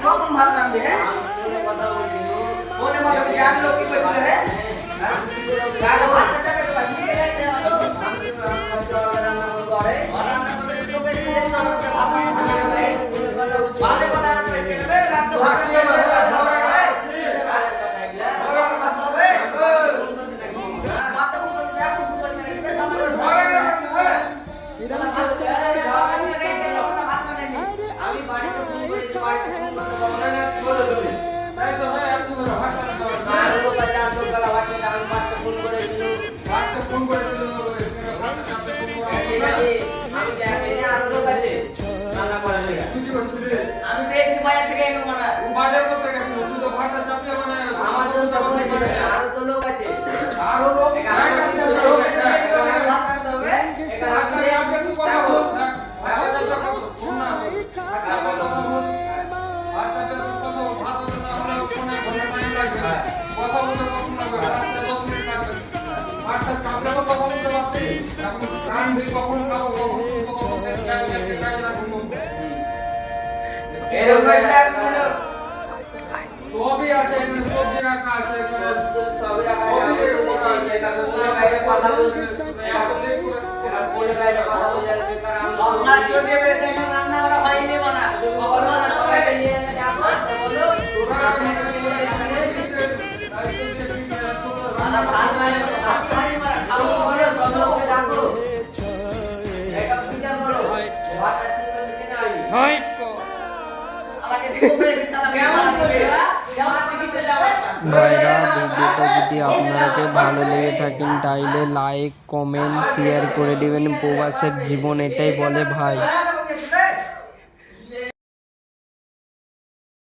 কখন ভাত রাঁধবে হ্যাঁ মনে মনে জ্ঞান লোক কি করছিল রে কাল ভাতটা যাবে তো বাস নিয়ে গেছে রান্না করে লোকে দিয়ে না আমাদের ভাত রান্না বালে বালে রান্না করে দেবে রাত ভাত রান্না আমি দেখি বাজার থেকে এনে মানে বাজার করতে গেছিল তুই তো ভাতটা চাপিয়ে মানে আমার তো আরো তো লোক আছে আরো লোক ভাত রাঁধতে হবে ভাতটা চাপিয়ে তুই কথা বল ভাতটা চাপিয়ে শোন না ভাতটা চাপিয়ে কথা বল ভাতটা না হলে ওখানে ঘন্টা টাইম লাগবে কথা বলতে কখন লাগবে রাস্তায় 10 মিনিট লাগবে ভাতটা চাপিয়ে তো কথা বলতে পারছি এখন কান দিয়ে কখন খাবো কখন কাজ রাখবো এরকম রাস্তা সবই আছে এখানে সবজি রাখা আছে এখানে সবই রাখা আছে এটা কোন গায়ে কথা বলতে কোন গায়ে কথা বলতে আমরা চলে বেড়ে যাই রান্না করা হয়নি মানা খবর মাত্র করে নিয়ে যাবো বলো তোরা মানা ভাত মানে ভাত খাই মানা খাবো বলে সব লোক ডাকো এটা বিচার করো ভাতটা ঠিক করে দিতে না হাইট কো ভাইরা ভিডিওটা যদি আপনাকে ভালো লেগে থাকেন তাইলে লাইক কমেন্ট শেয়ার করে দিবেন। প্রবাসের জীবন এটাই বলে ভাই।